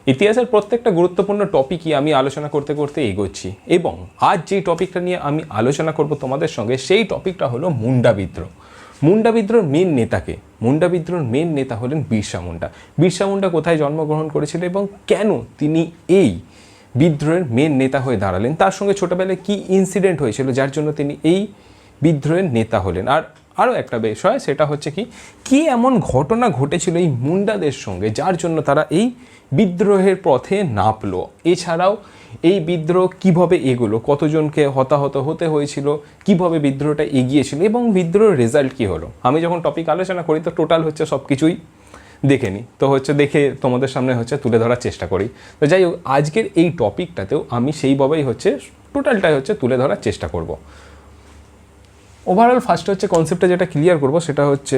ইতিহাসের প্রত্যেকটা গুরুত্বপূর্ণ টপিকই আমি আলোচনা করতে করতে এগোচ্ছি, এবং আজ যেই টপিকটা নিয়ে আমি আলোচনা করব তোমাদের সঙ্গে, সেই টপিকটা হলো মুন্ডা বিদ্রোহ। মুন্ডা বিদ্রোহের মেন নেতাকে, মুন্ডা বিদ্রোহের মেন নেতা হলেন বিরসা মুন্ডা। বিরসা মুন্ডা কোথায় জন্মগ্রহণ করেছিল এবং কেন তিনি এই বিদ্রোহের মেন নেতা হয়ে দাঁড়ালেন, তার সঙ্গে ছোটোবেলায় কী ইনসিডেন্ট হয়েছিল যার জন্য তিনি এই বিদ্রোহের নেতা হলেন। আর আরও একটা বিষয়, সেটা হচ্ছে কি এমন ঘটনা ঘটেছিল এই মুন্ডাদের সঙ্গে যার জন্য তারা এই বিদ্রোহের পথে নামলো। এছাড়াও এই বিদ্রোহ কিভাবে এগোলো, কতজনকে হতাহত হতে হয়েছিল, কিভাবে বিদ্রোহটা এগিয়েছিল এবং বিদ্রোহের রেজাল্ট কী হলো। আমি যখন টপিক আলোচনা করি তো টোটাল হচ্ছে সব কিছুই দেখে নিই, তো হচ্ছে দেখে তোমাদের সামনে হচ্ছে তুলে ধরার চেষ্টা করি। তো যাই হোক, আজকের এই টপিকটাতেও আমি সেইভাবেই হচ্ছে টোটালটাই হচ্ছে তুলে ধরার চেষ্টা করব। ওভারঅল ফার্স্ট হচ্ছে কনসেপ্টটা যেটা ক্লিয়ার করব সেটা হচ্ছে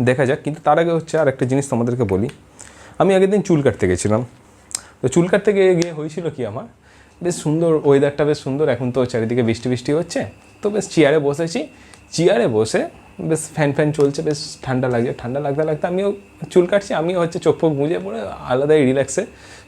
দেখা যাক, কিন্তু তার আগে হচ্ছে আর একটা জিনিস তোমাদেরকে বলি। আমি আগের দিন চুল কাটতে গেছিলাম, তো চুল কাটতে গিয়ে হয়েছিল কি, আমার বেশ সুন্দর ওয়েদারটা, বেশ সুন্দর, এখন তো চারিদিকে বৃষ্টি বৃষ্টি হচ্ছে, তো বেশ চেয়ারে বসেছি, চেয়ারে বসে বেশ ফ্যান চলছে, বেশ ঠান্ডা লাগছে, ঠান্ডা লাগতে লাগতে আমিও চুল কাটছি, আমিও হচ্ছে চোখ ফোক মুজে পড়ে আলাদাই রিল্যাক্সে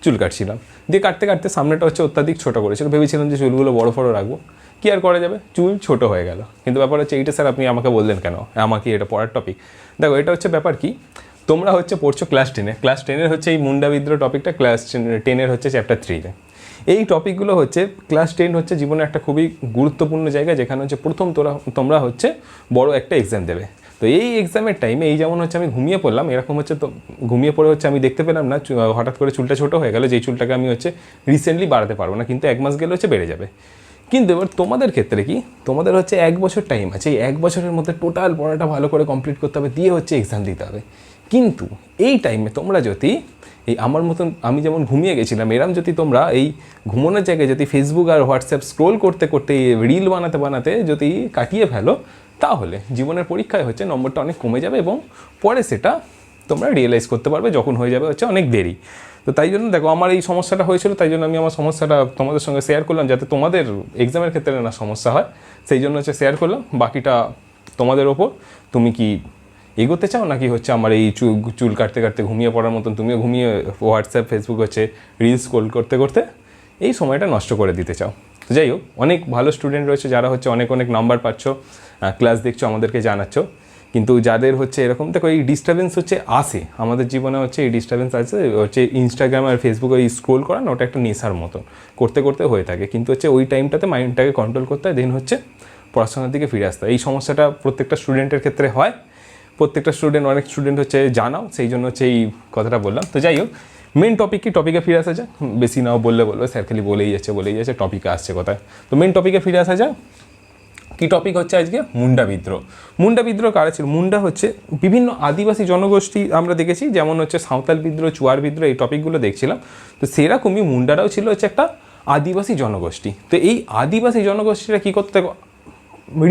চুল কাটছিলাম। দিয়ে কাটতে কাটতে সামনেটা হচ্ছে অত্যাধিক ছোটো করেছিল, ভেবেছিলাম যে চুলগুলো বড়ো ফড়ো রাখবো, কি আর করা যাবে, চুল ছোটো হয়ে গেল। কিন্তু ব্যাপার হচ্ছে এইটা, স্যার আপনি আমাকে বললেন কেন, আমাকে এটা পড়ার টপিক। দেখো, এটা হচ্ছে ব্যাপার কি, তোমরা হচ্ছে পড়ছো ক্লাস 10-এ, ক্লাস 10-এর হচ্ছে এই মুন্ডা বিদ্রোহ টপিকটা ক্লাস 10-এর হচ্ছে চ্যাপ্টার 3-তে। এই টপিকগুলো হচ্ছে ক্লাস 10 হচ্ছে জীবনে একটা খুবই গুরুত্বপূর্ণ জায়গা, যেখানে হচ্ছে প্রথম তোমরা হচ্ছে বড় একটা এক্সাম দেবে। তো এই এক্সামের টাইমে এই যেমন হচ্ছে আমি ঘুমিয়ে পড়লাম, এরকম হচ্ছে, তো ঘুমিয়ে পড়ে হচ্ছে আমি দেখতে পেলাম না, হঠাৎ করে চুলটা ছোটো হয়ে গেল, যেই চুলটাকে আমি হচ্ছে রিসেন্টলি বাড়াতে পারবো না, কিন্তু 1 মাস গেলে হচ্ছে বেড়ে যাবে। কিন্তু এবার তোমাদের ক্ষেত্রে কি, তোমাদের হচ্ছে 1 বছর টাইম আছে, এই 1 বছরের মধ্যে টোটাল পড়াটা ভালো করে কমপ্লিট করতে হবে, দিয়ে হচ্ছে এক্সাম দিতে হবে। কিন্তু এই টাইমে তোমরা যদি এই আমার মতন, আমি যেমন ঘুমিয়ে গেছিলাম, এরম যদি তোমরা এই ঘুমানোর জায়গায় যদি ফেসবুক আর হোয়াটসঅ্যাপ স্ক্রোল করতে করতে, রিল বানাতে বানাতে যদি কাটিয়ে ফেলো, তাহলে জীবনের পরীক্ষায় হচ্ছে নম্বরটা অনেক কমে যাবে, এবং পরে সেটা তোমরা রিয়েলাইজ করতে পারবে যখন হয়ে যাবে হচ্ছে অনেক দেরি। তো তাই জন্য দেখো, আমার এই সমস্যাটা হয়েছিল, তাই জন্য আমি আমার সমস্যাটা তোমাদের সঙ্গে শেয়ার করলাম, যাতে তোমাদের এক্সামের ক্ষেত্রে না সমস্যা হয়, সেই জন্য হচ্ছে শেয়ার করলাম। বাকিটা তোমাদের ওপর, তুমি কি এগোতে চাও নাকি হচ্ছে আমার এই চুল কাটতে কাটতে ঘুমিয়ে পড়ার মতন তুমিও ঘুমিয়ে হোয়াটসঅ্যাপ ফেসবুক হচ্ছে রিলস স্ক্রোল করতে করতে এই সময়টা নষ্ট করে দিতে চাও। তো যাই হোক, অনেক ভালো স্টুডেন্ট রয়েছে যারা হচ্ছে অনেক নাম্বার পাচ্ছ, ক্লাস দেখছো, আমাদেরকে জানাচ্ছ, কিন্তু যাদের হচ্ছে এরকম, দেখো এই ডিস্টারবেন্স হচ্ছে আসে আমাদের জীবনে, হচ্ছে এই ডিস্টারবেন্স আছে হচ্ছে ইনস্টাগ্রাম আর ফেসবুকে ওই স্ক্রোল করা না, ওটা একটা নেশার মতন করতে করতে হয়ে থাকে, কিন্তু হচ্ছে ওই টাইমটাতে মাইন্ডটাকে কন্ট্রোল করতে হয়, দেন হচ্ছে পড়াশোনার দিকে ফিরে আসতে হয়। এই সমস্যাটা প্রত্যেকটা স্টুডেন্টের ক্ষেত্রে হয়, প্রত্যেকটা অনেক স্টুডেন্ট হচ্ছে জানাও, সেই জন্য হচ্ছে এই কথাটা বললাম। তো যাই হোক, মেন টপিক কি, টপিকে ফিরে আসা যাক, বেশি নাও বললে স্যার খালি বলেই যাচ্ছে টপিকে আসছে কোথায়। তো মেন টপিকে ফিরে আসা যাক, কি টপিক হচ্ছে আজকে, মুন্ডা বিদ্রোহ। মুন্ডা বিদ্রোহ কারা ছিল? মুন্ডা হচ্ছে বিভিন্ন আদিবাসী জনগোষ্ঠী আমরা দেখেছি, যেমন হচ্ছে সাঁওতাল বিদ্রোহ, চুয়ার বিদ্রোহ, এই টপিকগুলো দেখছিলাম। তো সেরকমই মুন্ডারাও ছিল হচ্ছে একটা আদিবাসী জনগোষ্ঠী। তো এই আদিবাসী জনগোষ্ঠীরা কী করতে,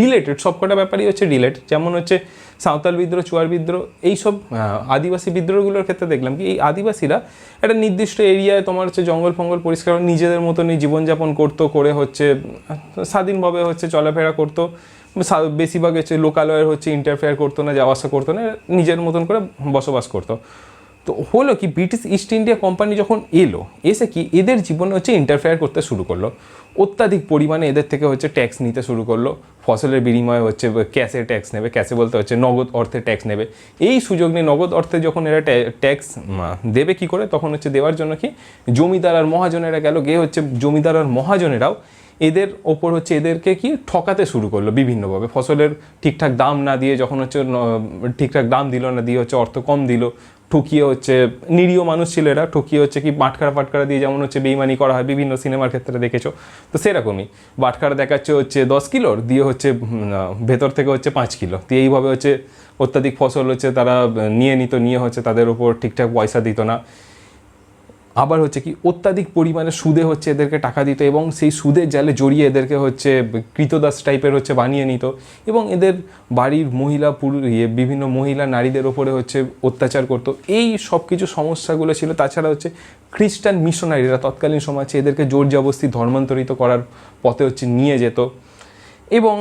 রিলেটেড সবকটা ব্যাপারই হচ্ছে রিলেটেড, যেমন হচ্ছে সাঁওতাল বিদ্রোহ, চুয়ার বিদ্রোহ, এইসব আদিবাসী বিদ্রোহগুলোর ক্ষেত্রে দেখলাম কি, এই আদিবাসীরা একটা নির্দিষ্ট এরিয়ায় তোমার হচ্ছে জঙ্গল ফঙ্গল পরিষ্কার নিজেদের মতনই জীবনযাপন করতো, করে হচ্ছে স্বাধীনভাবে হচ্ছে চলাফেরা করতো, বেশিরভাগ হচ্ছে লোকালয়ের হচ্ছে ইন্টারফেয়ার করতো না, যাওয়া আসা করতো না, নিজের মতন করে বসবাস করতো। তো হলো কি, ব্রিটিশ ইস্ট ইন্ডিয়া কোম্পানি যখন এলো, এসে কি এদের জীবনে হচ্ছে ইন্টারফেয়ার করতে শুরু করলো, অত্যাধিক পরিমাণে এদের থেকে হচ্ছে ট্যাক্স নিতে শুরু করলো, ফসলের বিনিময়ে হচ্ছে ক্যাশে ট্যাক্স নেবে, ক্যাশে বলতে হচ্ছে নগদ অর্থে ট্যাক্স নেবে। এই সুযোগ নিয়ে নগদ অর্থে যখন এরা ট্যাক্স দেবে কি করে, তখন হচ্ছে দেওয়ার জন্য কি জমিদার আর মহাজনেরা গিয়ে হচ্ছে জমিদার আর মহাজনেরাও এদের ওপর হচ্ছে এদেরকে কি ঠকাতে শুরু করলো বিভিন্নভাবে, ফসলের ঠিকঠাক দাম না দিয়ে, যখন হচ্ছে ঠিকঠাক দাম দিল না, দিয়ে হচ্ছে অর্থ কম দিল, ঠকিয়ে হচ্ছে, নিরীহ মানুষ ছিল এরা, ঠকিয়ে হচ্ছে কি বাটখারা ফাটখারা দিয়ে, যেমন হচ্ছে বেইমানি করা হয় বিভিন্ন সিনেমার ক্ষেত্রে দেখেছো, তো সেরকমই বাটখারা দেখাচ্ছে হচ্ছে 10 কিলোর, দিয়ে হচ্ছে ভেতর থেকে হচ্ছে 5 কিলো, তো এইভাবে হচ্ছে অত্যাধিক ফসল হচ্ছে তারা নিয়ে হচ্ছে তাদের উপর ঠিকঠাক পয়সা দিত না। আবার হচ্ছে কি অত্যাধিক পরিমাণে সুদে হচ্ছে এদেরকে টাকা দিত, এবং সেই সুদের জালে জড়িয়ে এদেরকে হচ্ছে কৃতদাস টাইপের হচ্ছে বানিয়ে নিত, এবং এদের বাড়ির বিভিন্ন মহিলা নারীদের ওপরে হচ্ছে অত্যাচার করতো। এই সব কিছু সমস্যাগুলো ছিল। তাছাড়া হচ্ছে খ্রিস্টান মিশনারিরা তৎকালীন সমাজে এদেরকে জোর জবরদস্তি ধর্মান্তরিত করার পথে হচ্ছে নিয়ে যেত। এবং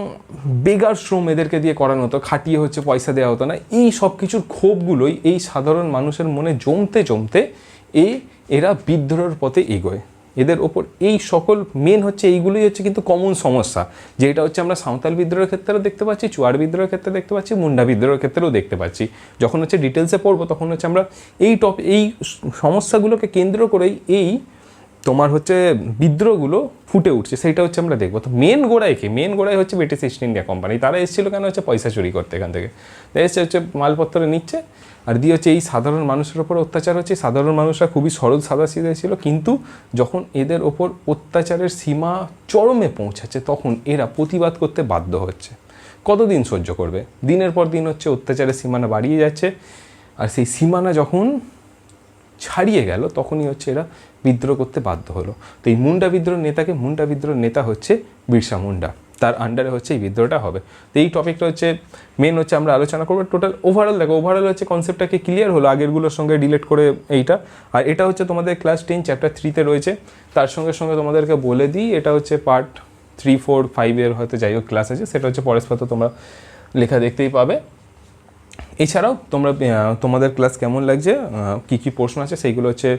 বেগার শ্রম এদেরকে দিয়ে করানো হতো, খাটিয়ে হচ্ছে পয়সা দেওয়া হতো না। এই সব কিছুর ক্ষোভগুলোই এই সাধারণ মানুষের মনে জমতে জমতে এরা বিদ্রোহের পথে এগোয়। এদের ওপর এই সকল মেন হচ্ছে এইগুলোই হচ্ছে কিন্তু কমন সমস্যা, যেটা হচ্ছে আমরা সাঁওতাল বিদ্রোহের ক্ষেত্রেও দেখতে পাচ্ছি, চুয়ার বিদ্রোহের ক্ষেত্রে দেখতে পাচ্ছি, মুন্ডা বিদ্রোহের ক্ষেত্রেও দেখতে পাচ্ছি। যখন হচ্ছে ডিটেলসে পড়বো তখন হচ্ছে আমরা এই সমস্যাগুলোকে কেন্দ্র করেই এই তোমার হচ্ছে বিদ্রোহগুলো ফুটে উঠছে, সেইটা হচ্ছে আমরা দেখবো। তো মেন গোড়ায় হচ্ছে ব্রিটিশ ইস্ট ইন্ডিয়া কোম্পানি। তারা এসেছিল কেন? হচ্ছে পয়সা চুরি করতে এখান থেকে। এসছে হচ্ছে মালপত্র নিচ্ছে, আর দিয়ে হচ্ছে এই সাধারণ মানুষের ওপর অত্যাচার হচ্ছে। সাধারণ মানুষরা খুবই সরল সাদাসিধে ছিল, কিন্তু যখন এদের ওপর অত্যাচারের সীমা চরমে পৌঁছাচ্ছে তখন এরা প্রতিবাদ করতে বাধ্য হচ্ছে। কতদিন সহ্য করবে? দিনের পর দিন হচ্ছে অত্যাচারের সীমানা বাড়িয়ে যাচ্ছে, আর সেই সীমানা যখন ছাড়িয়ে গেল তখনই হচ্ছে এরা বিদ্রোহ করতে বাধ্য হলো। তো এই মুন্ডা বিদ্রোহের নেতা হচ্ছে বিরসা মুন্ডা, তার আন্ডারে হচ্ছে এই বিদ্রোহটা হবে। তো এই টপিকটা হচ্ছে মেন হচ্ছে আমরা আলোচনা করবো। টোটাল ওভারঅল হচ্ছে কনসেপ্টটাকে ক্লিয়ার হলো আগেরগুলোর সঙ্গে রিলেট করে এইটা। আর এটা হচ্ছে তোমাদের ক্লাস 10 চ্যাপ্টার 3-তে রয়েছে। তার সঙ্গে সঙ্গে তোমাদেরকে বলে দিই, এটা হচ্ছে পার্ট 3, 4, 5 হয়তো যাই হোক ক্লাস আছে, সেটা হচ্ছে পরের পাতা তোমরা লেখা দেখতেই পাবে। এছাড়াও তোমরা তোমাদের ক্লাস কেমন লাগছে, কী কী প্রশ্ন আছে সেইগুলো হচ্ছে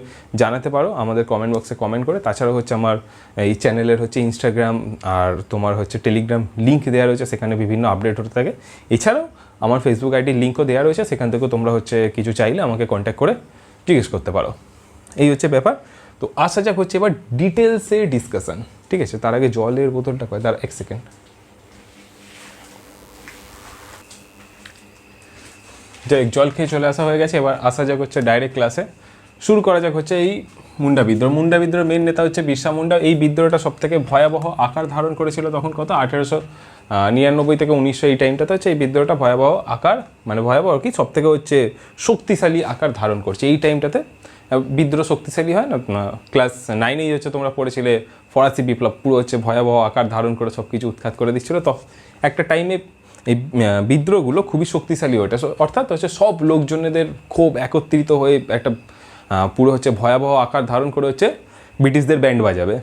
জানাতে পারো আমাদের কমেন্ট বক্সে কমেন্ট করে। তাছাড়াও হচ্ছে আমার এই চ্যানেলের হচ্ছে ইনস্টাগ্রাম আর তোমার হচ্ছে টেলিগ্রাম লিঙ্ক দেওয়া রয়েছে, সেখানে বিভিন্ন আপডেট হতে থাকে। এছাড়াও আমার ফেসবুক আইডির লিঙ্কও দেওয়া রয়েছে, সেখান থেকেও তোমরা হচ্ছে কিছু চাইলে আমাকে কন্ট্যাক্ট করে জিজ্ঞেস করতে পারো। এই হচ্ছে ব্যাপার। তো আসা যাক হচ্ছে এবার ডিটেলসে ডিসকাশন, ঠিক আছে? তার আগে জলের বোতলটা কয়, তার 1 সেকেন্ড। যাই জল খেয়ে চলে আসা হয়ে গেছে, এবার আসা যাক হচ্ছে ডাইরেক্ট ক্লাসে। শুরু করা যাক হচ্ছে এই মুন্ডা বিদ্রোহ মেন নেতা হচ্ছে বিরসা মুন্ডা। এই বিদ্রোহটা সব থেকে ভয়াবহ আকার ধারণ করেছিল তখন কত 1899 থেকে 1900 এই টাইমটাতে হচ্ছে এই বিদ্রোহটা ভয়াবহ আকার, মানে ভয়াবহ কি সব থেকে হচ্ছে শক্তিশালী আকার ধারণ করছে এই টাইমটাতে। বিদ্রোহ শক্তিশালী হয় না, ক্লাস 9-এই হচ্ছে তোমরা পড়েছিলে ফরাসি বিপ্লব পুরো হচ্ছে ভয়াবহ আকার ধারণ করে সব কিছু উৎখাত করে দিচ্ছিলো। তো একটা টাইমে এই বিদ্রোহগুলো খুবই শক্তিশালী ওইটা, অর্থাৎ হচ্ছে সব লোকজনেদের ক্ষোভ একত্রিত হয়ে একটা পুরো হচ্ছে ভয়াবহ আকার ধারণ করে হচ্ছে ব্রিটিশদের ব্যান্ড বাজাবে।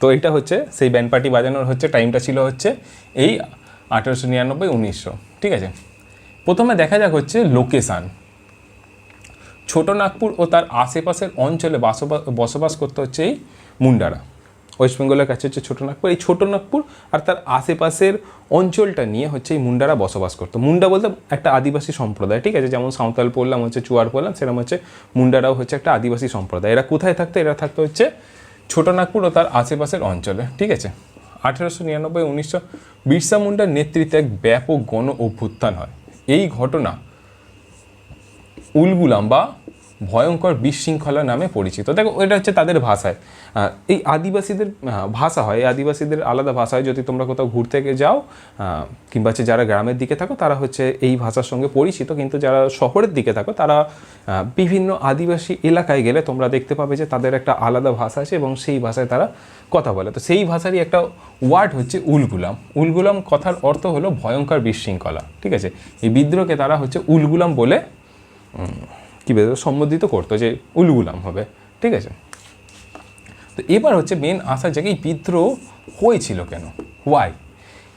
তো এটা হচ্ছে সেই ব্যান্ড পার্টি বাজানোর হচ্ছে টাইমটা ছিল হচ্ছে এই 1899-1900, ঠিক আছে? প্রথমে দেখা যাক হচ্ছে লোকেশান। ছোটনাগপুর ও তার আশেপাশের অঞ্চলে বসবাস করতে হচ্ছে এই মুন্ডারা। ওয়েস্ট বেঙ্গলের কাছে হচ্ছে ছোটনাগপুর। এই ছোটনাগপুর আর তার আশেপাশের অঞ্চলটা নিয়ে হচ্ছে এই মুন্ডারা বসবাস করতো। মুন্ডা বলতে একটা আদিবাসী সম্প্রদায়, ঠিক আছে? যেমন সাঁওতাল পড়লাম, হচ্ছে চুয়ার পড়লাম, সেরকম হচ্ছে মুন্ডারাও হচ্ছে একটা আদিবাসী সম্প্রদায়। এরা কোথায় থাকতো? এরা থাকতো হচ্ছে ছোটনাগপুর ও তার আশেপাশের অঞ্চলে, ঠিক আছে? 1899-1900 বিরসা মুন্ডার নেতৃত্বে এক ব্যাপক গণ অভ্যুত্থান হয়। এই ঘটনা উলগুলাম বা ভয়ঙ্কর বিশৃঙ্খলা নামে পরিচিত। দেখো এটা হচ্ছে তাদের ভাষায়, এই আদিবাসীদের ভাষা হয়, এই আদিবাসীদের আলাদা ভাষা হয়। যদি তোমরা কোথাও ঘুরতে যাও কিংবা হচ্ছে যারা গ্রামের দিকে থাকো তারা হচ্ছে এই ভাষার সঙ্গে পরিচিত, কিন্তু যারা শহরের দিকে থাকো তারা বিভিন্ন আদিবাসী এলাকায় গেলে তোমরা দেখতে পাবে যে তাদের একটা আলাদা ভাষা আছে এবং সেই ভাষায় তারা কথা বলে। তো সেই ভাষারই একটা ওয়ার্ড হচ্ছে উলগুলাম কথার অর্থ হলো ভয়ঙ্কর বিশৃঙ্খলা, ঠিক আছে? এই বিদ্রোহকে তারা হচ্ছে উলগুলাম বলে কী বলবো সম্বোধিত করতো, যে উলগুলাম হবে, ঠিক আছে? তো এবার হচ্ছে মেন আসার জায়গায় বিদ্রোহ হয়েছিল কেন, ওয়াই?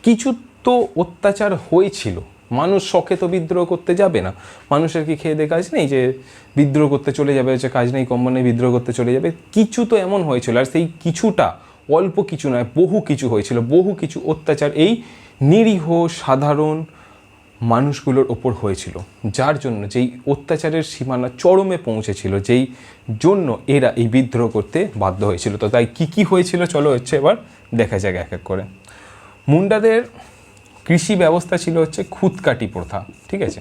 কিছু তো অত্যাচার হয়েছিল, মানুষ শখে তো বিদ্রোহ করতে যাবে না। মানুষের কি খেয়ে দিয়ে কাজ নেই যে বিদ্রোহ করতে চলে যাবে, হচ্ছে কাজ নেই কম্বল নেই বিদ্রোহ করতে চলে যাবে? কিছু তো এমন হয়েছিল, আর সেই কিছুটা অল্প কিছু নয়, বহু কিছু হয়েছিল, বহু কিছু অত্যাচার এই নিরীহ সাধারণ মানুষগুলোর ওপর হয়েছিল, যার জন্য যেই অত্যাচারের সীমানা চরমে পৌঁছেছিল, যেই জন্য এরা এই বিদ্রোহ করতে বাধ্য হয়েছিল। তো তাই কী হয়েছিল চলো হচ্ছে এবার দেখা যাক এক এক করে। মুন্ডাদের কৃষি ব্যবস্থা ছিল হচ্ছে খুদকাটি প্রথা, ঠিক আছে?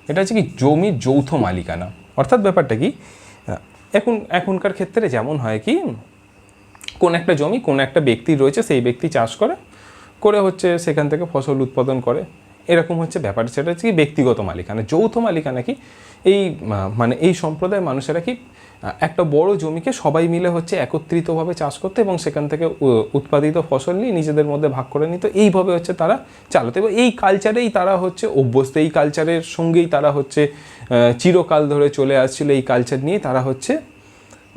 এটা হচ্ছে কি জমির যৌথ মালিকানা। অর্থাৎ ব্যাপারটা কি, এখনকার ক্ষেত্রে যেমন হয় কি, কোন একটা জমি কোন একটা ব্যক্তি রয়েছে, সেই ব্যক্তি চাষ করে হচ্ছে সেখান থেকে ফসল উৎপাদন করে, এরকম হচ্ছে ব্যাপার। সেটা হচ্ছে কি ব্যক্তিগত মালিকানা। যৌথ মালিকানা কি এই মানে এই সম্প্রদায়ের মানুষেরা কি একটা বড় জমিকে সবাই মিলে হচ্ছে একত্রিতভাবে চাষ করতে এবং সেখান থেকে উৎপাদিত ফসল নিয়ে নিজেদের মধ্যে ভাগ করে নিত। এইভাবে হচ্ছে তারা চালাতো এবং এই কালচারেই তারা হচ্ছে অভ্যস্ত, এই কালচারের সঙ্গেই তারা হচ্ছে চিরকাল ধরে চলে আসছিল, এই কালচার নিয়ে তারা হচ্ছে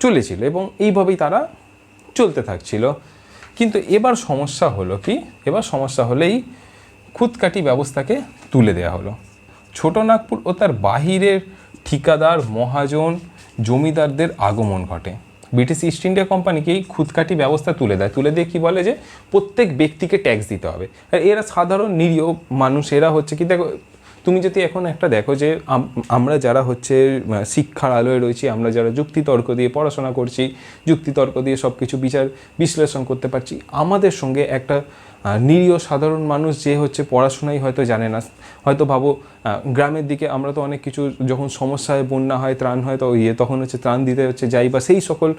চলেছিল এবং এইভাবেই তারা চলতে থাকছিল। কিন্তু এবার সমস্যা হলো কি, এবার সমস্যা হলেই খুদকাটি ব্যবস্থাকে তুলে দেওয়া হলো। ছোটনাগপুর ও তার বাহিরের ঠিকাদার, মহাজন, জমিদারদের আগমন ঘটে। ব্রিটিশ ইস্ট ইন্ডিয়া কোম্পানিকে এই খুদকাটি ব্যবস্থা তুলে দিয়ে কি বলে যে প্রত্যেক ব্যক্তিকে ট্যাক্স দিতে হবে। আর এরা সাধারণ নিরীহ মানুষ, এরা হচ্ছে কি, দেখো তুমি যদি এখন একটা দেখো যে আমরা যারা হচ্ছে শিক্ষার আলোয় রয়েছি, আমরা যারা যুক্তিতর্ক দিয়ে পড়াশোনা করছি, যুক্তিতর্ক দিয়ে সব কিছু বিচার বিশ্লেষণ করতে পারছি, আমাদের সঙ্গে একটা নিরীহ সাধারণ মানুষ যে হচ্ছে পড়াশোনাই হয়তো জানে না, হয়তো ভাবো গ্রামের দিকে আমরা তো অনেক কিছু যখন সমস্যায় বন্যা হয়, ত্রাণ হয়, তো তখন হচ্ছে ত্রাণ দিতে হচ্ছে যাই, বা সেই সকল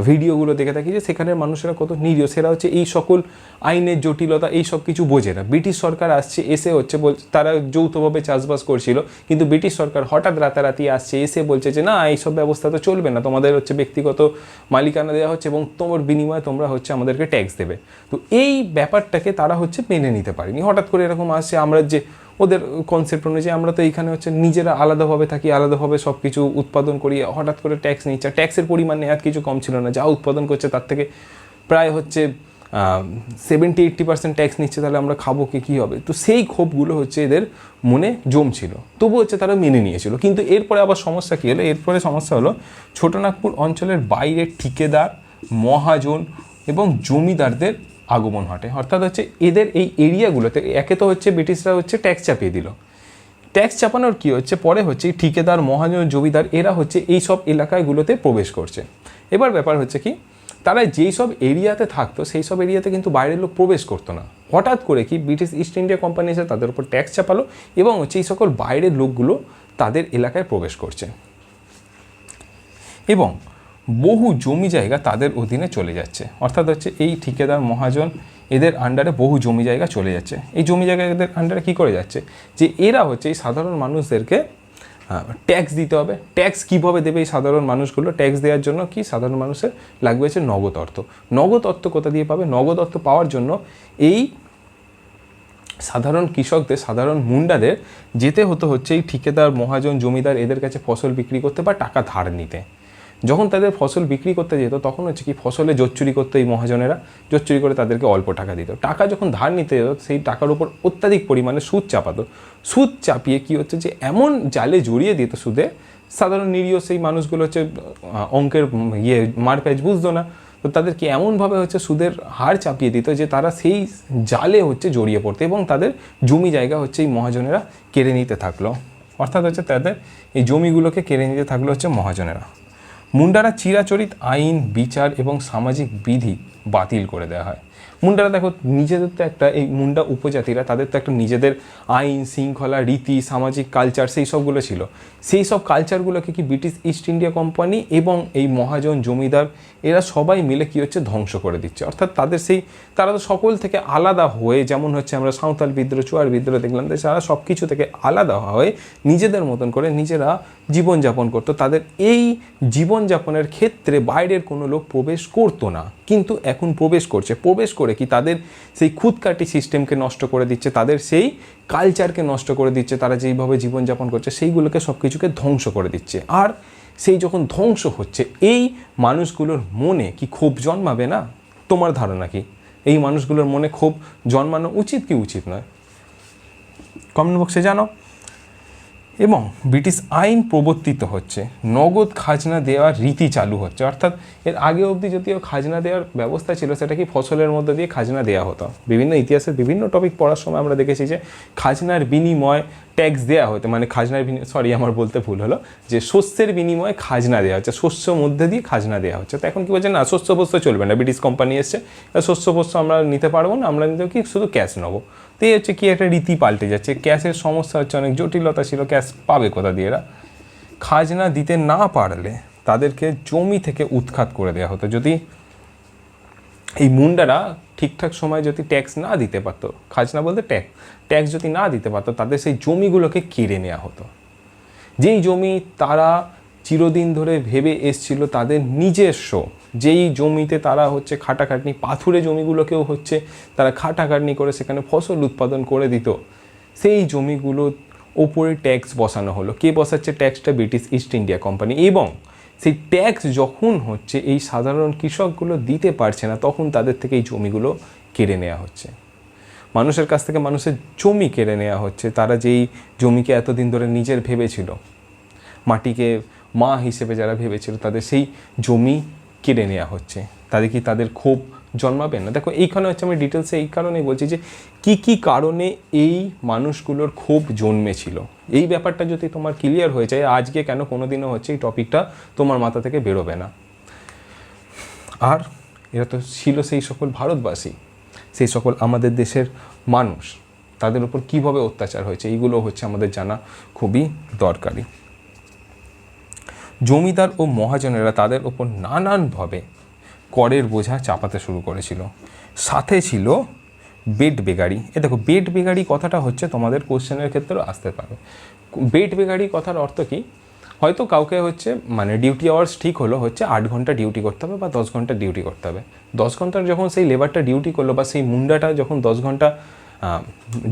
ভিডিওগুলো দেখে থাকি যে সেখানের মানুষেরা কত নিরীহ, সেরা হচ্ছে এই সকল আইনের জটিলতা এই সব কিছু বোঝে না। ব্রিটিশ সরকার আসছে, এসে হচ্ছে তারা যৌথভাবে চাষবাস করছিল, কিন্তু ব্রিটিশ সরকার হঠাৎ রাতারাতি আসছে, এসে বলছে যে না, এইসব ব্যবস্থা তো চলবে না, তোমাদের হচ্ছে ব্যক্তিগত মালিকানা দেওয়া হচ্ছে এবং তোমার বিনিময়ে তোমরা হচ্ছে আমাদেরকে ট্যাক্স দেবে। তো এই ব্যাপারটাকে তারা হচ্ছে মেনে নিতে পারেনি। হঠাৎ করে এরকম আসছে, আমরা যে ওদের কনসেপ্ট অনুযায়ী আমরা তো এইখানে হচ্ছে নিজেরা আলাদাভাবে থাকি, আলাদাভাবে সব কিছু উৎপাদন করি, হঠাৎ করে ট্যাক্স নিচ্ছে। ট্যাক্সের পরিমাণ আর কিছু কম ছিল না, যা উৎপাদন করছে তার থেকে প্রায় হচ্ছে 70-80% ট্যাক্স নিচ্ছে, তাহলে আমরা খাবো কী হবে। তো সেই ক্ষোভগুলো হচ্ছে এদের মনে জমছিল, তবু হচ্ছে তারা মেনে নিয়েছিল। কিন্তু এরপরে আবার সমস্যা কী হলো, এরপরে সমস্যা হলো ছোটনাগপুর অঞ্চলের বাইরে ঠিকাদার, মহাজন এবং জমিদারদের আগমন ঘটে। অর্থাৎ হচ্ছে এদের এই এরিয়াগুলোতে একে তো হচ্ছে ব্রিটিশরা হচ্ছে ট্যাক্স চাপিয়ে দিল, ট্যাক্স চাপানোর কী হচ্ছে পরে হচ্ছে ঠিকাদার, মহাজন, জমিদার এরা হচ্ছে এই সব এলাকাগুলোতে প্রবেশ করছে। এবার ব্যাপার হচ্ছে কি, তারা যেই সব এরিয়াতে থাকতো সেই সব এরিয়াতে কিন্তু বাইরের লোক প্রবেশ করতো না। হঠাৎ করে কি ব্রিটিশ ইস্ট ইন্ডিয়া কোম্পানি এসে তাদের উপর ট্যাক্স চাপালো এবং হচ্ছে এই সকল বাইরের লোকগুলো তাদের এলাকায় প্রবেশ করছে এবং বহু জমি জায়গা তাদের অধীনে চলে যাচ্ছে। অর্থাৎ হচ্ছে এই ঠিকাদার, মহাজন এদের আন্ডারে বহু জমি জায়গা চলে যাচ্ছে। এই জমি জায়গা এদের আন্ডারে কী করে যাচ্ছে, যে এরা হচ্ছে এই সাধারণ মানুষদেরকে ট্যাক্স দিতে হবে। ট্যাক্স কীভাবে দেবে এই সাধারণ মানুষগুলো? ট্যাক্স দেওয়ার জন্য কি সাধারণ মানুষের লাগবে হচ্ছে নগদ অর্থ। নগদ অর্থ কোথা দিয়ে পাবে? নগদ অর্থ পাওয়ার জন্য এই সাধারণ কৃষকদের, সাধারণ মুন্ডাদের যেতে হতো হচ্ছে এই ঠিকাদার, মহাজন, জমিদার এদের কাছে ফসল বিক্রি করতে বা টাকা ধার নিতে। যখন তাদের ফসল বিক্রি করতে যেত তখন হচ্ছে কি ফসলে জোট চুরি করতো এই মহাজনেরা, জোট চুরি করে তাদেরকে অল্প টাকা দিত। টাকা যখন ধার নিতে যেত সেই টাকার উপর অত্যাধিক পরিমাণে সুদ চাপাতো। সুদ চাপিয়ে কি হচ্ছে যে এমন জালে জড়িয়ে দিত সুদে, সাধারণ নিরীহ সেই মানুষগুলো হচ্ছে অঙ্কের মারপ্যাচ বুঝতো না, তো তাদেরকে এমনভাবে হচ্ছে সুদের হার চাপিয়ে দিত যে তারা সেই জালে হচ্ছে জড়িয়ে পড়তো এবং তাদের জমি জায়গা হচ্ছে এই মহাজনেরা কেড়ে নিতে থাকলো। অর্থাৎ হচ্ছে তাদের এই জমিগুলোকে কেড়ে নিতে থাকলো হচ্ছে মহাজনেরা। মুন্ডারা চিরাচরিত আইন, বিচার এবং সামাজিক বিধি বাতিল করে দেওয়া হয়। মুন্ডারা দেখো নিজেদের তো একটা, এই মুন্ডা উপজাতিরা তাদের তো একটা নিজেদের আইন, শৃঙ্খলা, রীতি, সামাজিক কালচার সেই সবগুলো ছিল। সেই সব কালচারগুলোকে কি ব্রিটিশ ইস্ট ইন্ডিয়া কোম্পানি এবং এই মহাজন, জমিদার এরা সবাই মিলে কি হচ্ছে ধ্বংস করে দিচ্ছে। অর্থাৎ তাদের সেই, তারা তো সকল থেকে আলাদা হয়ে, যেমন হচ্ছে আমরা সাঁওতাল বিদ্রোহ, চুয়ার বিদ্রোহ দেখলাম, তারা সব কিছু থেকে আলাদা হয়ে নিজেদের মতন করে নিজেরা জীবনযাপন করতো। তাদের এই জীবনযাপনের ক্ষেত্রে বাইরের কোনো লোক প্রবেশ করতো না, কিন্তু এখন প্রবেশ করছে। প্রবেশ করে কি তাদের সেই খুদকাটি সিস্টেমকে নষ্ট করে দিচ্ছে, তাদের সেই কালচারকে নষ্ট করে দিচ্ছে, তারা যেইভাবে জীবনযাপন করছে সেইগুলোকে সব কিছুকে ধ্বংস করে দিচ্ছে। আর সেই যখন ধ্বংস হচ্ছে এই মানুষগুলোর মনে কি ক্ষোভ জন্মাবে না? তোমার ধারণা কি এই মানুষগুলোর মনে ক্ষোভ জন্মানো উচিত কি উচিত নয়? কমেন্ট বক্সে জানাও। এবং ব্রিটিশ আইন প্রবর্তিত হচ্ছে, নগদ খাজনা দেওয়ার রীতি চালু হচ্ছে। অর্থাৎ এর আগে অবধি যদিও খাজনা দেওয়ার ব্যবস্থা ছিল, সেটা কি ফসলের মধ্যে দিয়ে খাজনা দেওয়া হতো। বিভিন্ন ইতিহাসের বিভিন্ন টপিক পড়ার সময় আমরা দেখেছি যে খাজনার বিনিময়ে ট্যাক্স দেওয়া হতো, মানে খাজনার আমার বলতে ভুল হলো, যে শস্যের বিনিময়ে খাজনা দেওয়া হচ্ছে, শস্য মধ্যে দিয়ে খাজনা দেওয়া হচ্ছে। তো এখন কি বলছে, না শস্য ফস্য চলবে না, ব্রিটিশ কোম্পানি এসছে, শস্য ফস্য আমরা নিতে পারবো না, আমরা নিতে কি শুধু ক্যাশ নেবো। তো এই হচ্ছে কি একটা রীতি পাল্টে যাচ্ছে। ক্যাশের সমস্যা হচ্ছে, অনেক জটিলতা ছিল, ক্যাশ পাবে কোথা দিয়ে? এরা খাজনা দিতে না পারলে তাদেরকে জমি থেকে উৎখাত করে দেওয়া হতো। যদি এই মুন্ডারা ঠিকঠাক সময় যদি ট্যাক্স না দিতে পারতো, খাজনা বলতে ট্যাক্স যদি না দিতে পারতো, তাদের সেই জমিগুলোকে কেড়ে নেওয়া হতো। যেই জমি তারা চিরদিন ধরে ভেবে এসছিল তাদের নিজস্ব, যেই জমিতে তারা হচ্ছে খাটাখাটনি, পাথুরে জমিগুলোকেও হচ্ছে তারা খাটাখাটনি করে সেখানে ফসল উৎপাদন করে দিত, সেই জমিগুলো ওপরে ট্যাক্স বসানো হলো। কে বসাচ্ছে ট্যাক্সটা? British East India company. এবং সেই ট্যাক্স যখন হচ্ছে এই সাধারণ কৃষকগুলো দিতে পারছে না, তখন তাদের থেকে এই জমিগুলো কেড়ে নেওয়া হচ্ছে। মানুষের কাছ থেকে মানুষের জমি কেড়ে নেওয়া হচ্ছে। তারা যেই জমিকে এতদিন ধরে নিজের ভেবেছিল, মাটিকে মা হিসেবে যারা ভেবেছিল, তাদের সেই জমি কেড়ে নেওয়া হচ্ছে। তাদের ক্ষোভ জন্মাবে না? দেখো এইখানে হচ্ছে আমি ডিটেলসে এই কারণেই বলছি যে কি কারণে এই মানুষগুলোর ক্ষোভ জন্মেছিল। এই ব্যাপারটা যদি তোমার ক্লিয়ার হয়ে যায়, আজকে কেন কোনোদিনও হচ্ছে এই টপিকটা তোমার মাথা থেকে বেরোবে না। আর এরা তো ছিল সেই সকল ভারতবাসী, সেই সকল আমাদের দেশের মানুষ, তাদের উপর কীভাবে অত্যাচার হয়েছে এইগুলো হচ্ছে আমাদের জানা খুবই দরকারি। জমিদার ও মহাজনেরা তাদের ওপর নানানভাবে করের বোঝা চাপাতে শুরু করেছিল। সাথে ছিল বেড বেগারি। দেখো বেড বেগারি কথাটা হচ্ছে তোমাদের কোশ্চেনের ক্ষেত্রেও আসতে পারে। বেড বেগারি কথার অর্থ কি? হয়তো কাউকে হচ্ছে মানে ডিউটি আওয়ার্স ঠিক হলো হচ্ছে 8 ঘন্টা ডিউটি করতে হবে বা 10 ঘন্টা ডিউটি করতে হবে। 10 ঘন্টার যখন সেই লেবারটা ডিউটি করলো বা সেই মুন্ডাটা যখন 10 ঘন্টা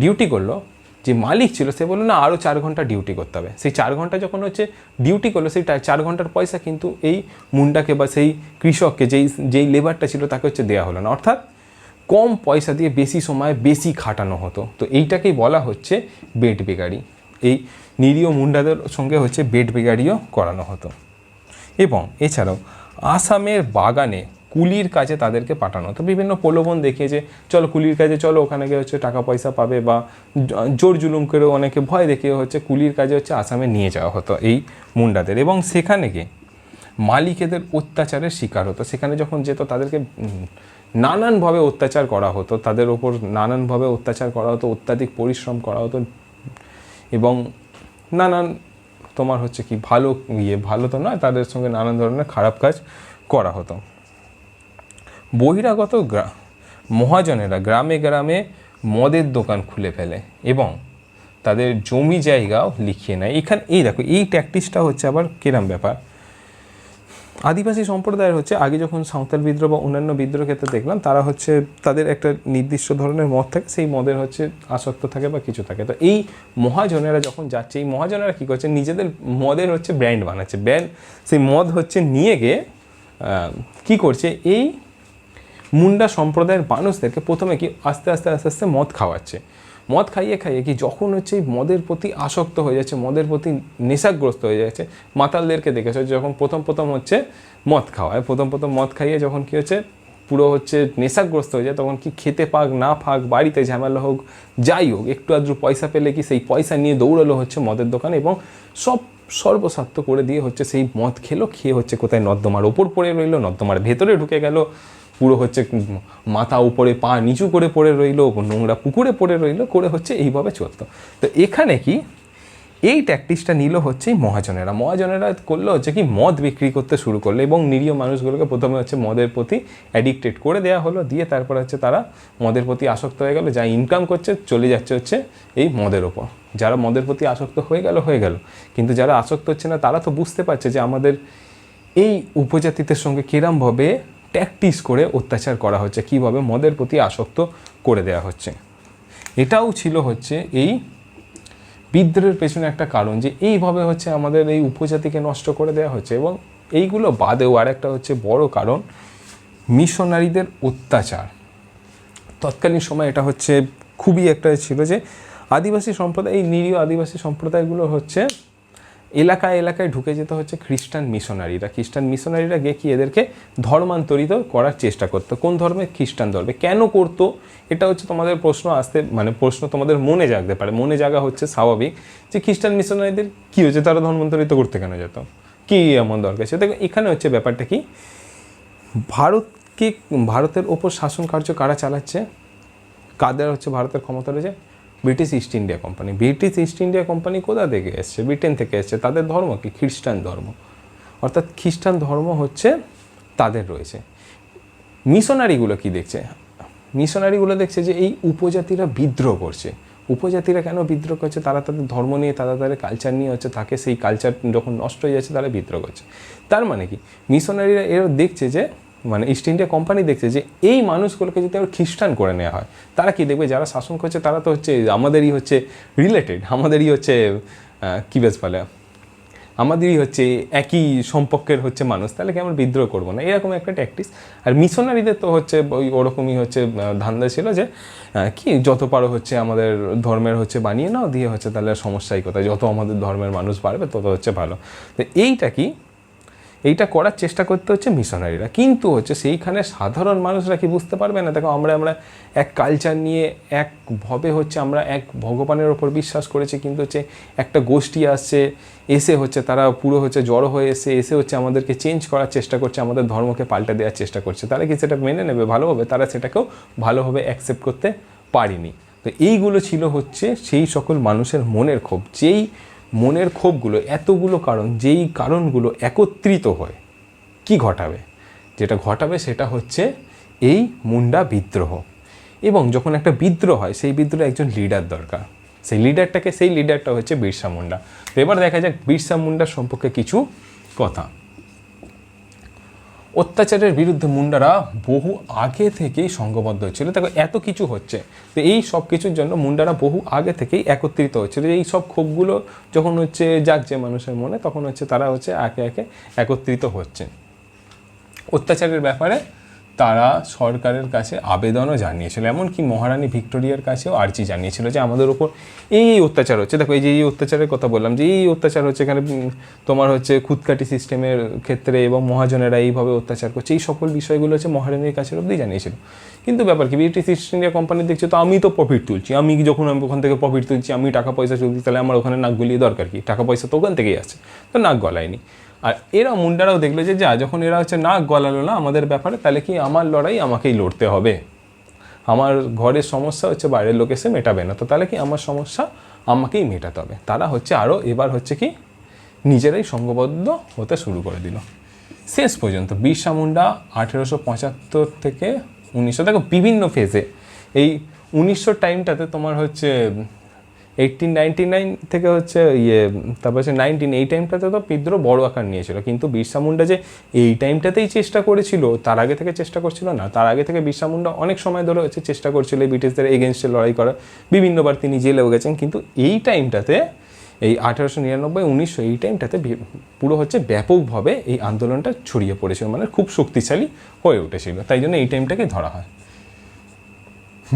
ডিউটি করলো, যে মালিক ছিল সে বললো না আরও 4 ঘন্টা ডিউটি করতে হবে। সেই 4 ঘন্টা যখন হচ্ছে ডিউটি করলো, সেই 4 ঘন্টার পয়সা কিন্তু এই মুন্ডাকে বা সেই কৃষককে যেই লেবারটা ছিল তাকে হচ্ছে দেওয়া হলো না। অর্থাৎ কম পয়সা দিয়ে বেশি সময় বেশি খাটানো হতো। তো এইটাকেই বলা হচ্ছে বেড বেগারি। এই নিরীহ মুন্ডাদের সঙ্গে হচ্ছে বেড বেগারিও করানো হতো। এবং এছাড়াও আসামের বাগানে কুলির কাজে তাদেরকে পাঠানো হতো। বিভিন্ন প্রলোভন দেখিয়ে যে চলো কুলির কাজে চলো, ওখানে গিয়ে হচ্ছে টাকা পয়সা পাবে, বা জোর জুলুম করেও অনেকে ভয় দেখিয়ে হচ্ছে কুলির কাজে হচ্ছে আসামে নিয়ে যাওয়া হতো এই মুন্ডাদের। এবং সেখানে গিয়ে মালিকেদের অত্যাচারের শিকার হতো। সেখানে যখন যেত তাদেরকে নানানভাবে অত্যাচার করা হতো, তাদের ওপর নানানভাবে অত্যাচার করা হতো, অত্যাধিক পরিশ্রম করা হতো, এবং নানান তোমার হচ্ছে কি ভালো তো নয়, তাদের সঙ্গে নানান ধরনের খারাপ কাজ করা হতো। বহিরাগত মহাজনেরা গ্রামে গ্রামে মদের দোকান খুলে ফেলে এবং তাদের জমি জায়গাও লিখিয়ে নেয়। এই দেখো এই ট্যাকটিসটা হচ্ছে আবার কিরম ব্যাপার। আদিবাসী সম্প্রদায়ের হচ্ছে আগে যখন সাঁওতাল বিদ্রোহ বা অন্যান্য বিদ্রোহ ক্ষেত্রে দেখলাম, তারা হচ্ছে তাদের একটা নির্দিষ্ট ধরনের মদ থাকে, সেই মদের হচ্ছে আসক্ত থাকে বা কিছু থাকে। তো এই মহাজনেরা যখন যাচ্ছে, এই মহাজনেরা কী করছে, নিজেদের মদের হচ্ছে ব্র্যান্ড বানাচ্ছে। সেই মদ হচ্ছে নিয়ে গিয়ে কী করছে, এই মুন্ডা সম্প্রদায়ের মানুষদেরকে প্রথমে কি আস্তে আস্তে মদ খাওয়াচ্ছে। মদ খাইয়ে কি যখন হচ্ছে এই মদের প্রতি আসক্ত হয়ে যাচ্ছে, মদের প্রতি নেশাগ্রস্ত হয়ে যাচ্ছে, মাতালদেরকে দেখেছে যখন প্রথম হচ্ছে মদ খাওয়ায়, প্রথম মদ খাইয়ে যখন কি হচ্ছে পুরো হচ্ছে নেশাগ্রস্ত হয়ে যায়, তখন কি খেতে পাক না পাক, বাড়িতে ঝামেলা হোক যাই হোক, একটু আধটু পয়সা পেলে কি সেই পয়সা নিয়ে দৌড়ালো হচ্ছে মদের দোকানে এবং সর্বস্বার্থ করে দিয়ে হচ্ছে সেই মদ খেয়ে হচ্ছে কোথায় নর্দমার ওপর পড়ে রইলো, নর্দমার ভেতরে ঢুকে গেল, পুরো হচ্ছে মাথা উপরে পা নিচু করে পড়ে রইলো, নোংরা পুকুরে পড়ে রইলো, করে হচ্ছে এইভাবে চলতো। তো এখানে কি এই ট্যাকটিসটা নিল হচ্ছে মহাজনেরা করলো হচ্ছে কি মদ বিক্রি করতে শুরু করলো এবং নিরীহ মানুষগুলোকে প্রথমে হচ্ছে মদের প্রতি অ্যাডিক্টেড করে দেওয়া হলো, দিয়ে তারপর হচ্ছে তারা মদের প্রতি আসক্ত হয়ে গেল, যা ইনকাম করছে চলে যাচ্ছে হচ্ছে এই মদের ওপর। যারা মদের প্রতি আসক্ত হয়ে গেল, কিন্তু যারা আসক্ত হচ্ছে না তারা তো বুঝতে পারছে যে আমাদের এই উপজাতিদের সঙ্গে কিরমভাবে ট্যাকটিস করে অত্যাচার করা হচ্ছে, কিভাবে মদের প্রতি আসক্ত করে দেওয়া হচ্ছে। এটাও ছিল হচ্ছে এই বিদ্রোহের পেছনে একটা কারণ, যে এইভাবে হচ্ছে আমাদের এই উপজাতিকে নষ্ট করে দেওয়া হচ্ছে। এবং এইগুলো বাদেও আরেকটা হচ্ছে বড় কারণ, মিশনারিদের অত্যাচার। তৎকালীন সময় এটা হচ্ছে খুবই একটা ছিল যে আদিবাসী সম্প্রদায়, এই নিরীহ আদিবাসী সম্প্রদায়গুলো হচ্ছে এলাকায় ঢুকে যেতে হচ্ছে খ্রিস্টান মিশনারিরা গিয়ে কি এদেরকে ধর্মান্তরিত করার চেষ্টা করতো। কোন ধর্মে? খ্রিস্টান ধর্মে। কেন করতো? এটা হচ্ছে তোমাদের প্রশ্ন তোমাদের মনে জাগতে পারে। মনে জাগা হচ্ছে স্বাভাবিক, যে খ্রিস্টান মিশনারিদের কী হয়েছে, তারা ধর্মান্তরিত করতে কেন যেত, কী এমন দরকার ছিল? দেখো এখানে হচ্ছে ব্যাপারটা কি, ভারতের ওপর শাসন কার্য কারা চালাচ্ছে, কাদের হচ্ছে ভারতের ক্ষমতা রয়েছে? ব্রিটিশ ইস্ট ইন্ডিয়া কোম্পানি কোথা থেকে এসছে? ব্রিটেন থেকে এসছে। তাদের ধর্ম কি? খ্রিস্টান ধর্ম। অর্থাৎ খ্রিস্টান ধর্ম হচ্ছে তাদের রয়েছে। মিশনারিগুলো কি দেখছে? মিশনারিগুলো দেখছে যে এই উপজাতিরা বিদ্রোহ করছে। উপজাতিরা কেন বিদ্রোহ করছে? তারা তাদের ধর্ম নিয়ে, তাদের কালচার নিয়ে হচ্ছে থাকে, সেই কালচার যখন নষ্ট হয়ে যাচ্ছে তারা বিদ্রোহ করছে। তার মানে কি মিশনারিরা এরা দেখছে যে ইস্ট ইন্ডিয়া কোম্পানি দেখছে যে এই মানুষগুলোকে যদি আবার খ্রিস্টান করে নেওয়া হয়, তারা কি দেখবে যারা শাসন করছে তারা তো হচ্ছে আমাদেরই হচ্ছে রিলেটেড, আমাদেরই হচ্ছে কী বেশ বলে আমাদেরই হচ্ছে একই সম্পর্কের হচ্ছে মানুষ, তাহলে কি আমরা বিদ্রোহ করবো না, এরকম একটা ট্যাকটিস। আর মিশনারিদের তো হচ্ছে ওই ওরকমই হচ্ছে ধান্দা ছিল যে কি যত পারো হচ্ছে আমাদের ধর্মের হচ্ছে বানিয়ে নাও, দিয়ে হচ্ছে তাহলে সমস্যাই কোথায়, যত আমাদের ধর্মের মানুষ বাড়বে তত হচ্ছে ভালো। তো এইটা করার চেষ্টা করতে হচ্ছে মিশনারিরা, কিন্তু হচ্ছে সেইখানে সাধারণ মানুষরা কি বুঝতে পারবে না? দেখো আমরা এক কালচার নিয়ে একভাবে হচ্ছে আমরা এক ভগবানের ওপর বিশ্বাস করেছি, কিন্তু হচ্ছে একটা গোষ্ঠী আসছে, এসে হচ্ছে তারা পুরো হচ্ছে জড়ো হয়ে এসে হচ্ছে আমাদেরকে চেঞ্জ করার চেষ্টা করছে, আমাদের ধর্মকে পাল্টে দেওয়ার চেষ্টা করছে। তারা কি সেটা মেনে নেবে ভালোভাবে? তারা সেটাকেও ভালোভাবে অ্যাকসেপ্ট করতে পারেনি। তো এইগুলো ছিল হচ্ছে সেই সকল মানুষের মনের ক্ষোভ, যেই মনের ক্ষোভগুলো, এতগুলো কারণ, যেই কারণগুলো একত্রিত হয় কি ঘটাবে, যেটা ঘটাবে সেটা হচ্ছে এই মুন্ডা বিদ্রোহ। এবং যখন একটা বিদ্রোহ হয়, সেই বিদ্রোহে একজন লিডার দরকার, সেই লিডারটা হচ্ছে বিরসা মুন্ডা। তো এবার দেখা যাক বিরসা মুন্ডার সম্পর্কে কিছু কথা। অত্যাচারের বিরুদ্ধে মুন্ডারা বহু আগে থেকেই সংঘবদ্ধ হচ্ছিল। দেখো এত কিছু হচ্ছে, তো এই সব কিছুর জন্য মুন্ডারা বহু আগে থেকেই একত্রিত হচ্ছিল। এই সব ক্ষোভগুলো যখন হচ্ছে জাগছে মানুষের মনে, তখন হচ্ছে তারা হচ্ছে একে একে একত্রিত হচ্ছে। অত্যাচারের ব্যাপারে তারা সরকারের কাছে আবেদনও জানিয়েছিল, এমনকি মহারানী ভিক্টোরিয়ার কাছেও আর্জি জানিয়েছিল যে আমাদের ওপর এই অত্যাচার হচ্ছে। দেখো এই যে এই অত্যাচারের কথা বললাম, যে এই অত্যাচার হচ্ছে এখানে তোমার হচ্ছে খুদকাটি সিস্টেমের ক্ষেত্রে, এবং মহাজনেরা এইভাবে অত্যাচার করছে, এই সকল বিষয়গুলো হচ্ছে মহারানীর কাছে অবধি জানিয়েছিল। কিন্তু ব্যাপার কি, ব্রিটিশ ইস্ট ইন্ডিয়া কোম্পানি দেখছে তো আমি তো প্রফিট তুলছি, আমি ওখান থেকে প্রফিট তুলছি, আমি টাকা পয়সা চলছি, তাহলে আমার ওখানে নাক গলিয়ে দরকার কি, টাকা পয়সা তো ওখান থেকেই আসছে, তো নাক গলায়নি। আর এরা মুন্ডারাও দেখলো যে যখন এরা হচ্ছে নাক গলালো না আমাদের ব্যাপারে, তাহলে কি আমার লড়াই আমাকেই লড়তে হবে, আমার ঘরের সমস্যা হচ্ছে বাইরের লোক এসে মেটাবে না, তো তাহলে কি আমার সমস্যা আমাকেই মেটাতে হবে। তারা হচ্ছে আরও এবার হচ্ছে কি নিজেরাই সংঘবদ্ধ হতে শুরু করে দিল। শেষ পর্যন্ত বিরসা মুন্ডা 1875 থেকে 1900, দেখো বিভিন্ন ফেজে, এই 1900 টাইমটাতে তোমার হচ্ছে 1899 থেকে হচ্ছে তারপর হচ্ছে 19, এই টাইমটাতে তো বিদ্রোহ বড় আকার নিয়েছিল। কিন্তু বিরসা মুন্ডা যে এই টাইমটাতেই চেষ্টা করেছিল, তার আগে থেকে চেষ্টা করছিল না, তার আগে থেকে বিরসা মুন্ডা অনেক সময় ধরে হচ্ছে চেষ্টা করছিল এই ব্রিটিশদের এগেনস্টে লড়াই করার, বিভিন্নবার তিনি জেলেও গেছেন। কিন্তু এই টাইমটাতে, এই 1899, 1900 এই টাইমটাতে পুরো হচ্ছে ব্যাপকভাবে এই আন্দোলনটা ছড়িয়ে পড়েছিল, মানে খুব শক্তিশালী হয়ে উঠেছিল, তাই জন্য এই টাইমটাকে ধরা হয়।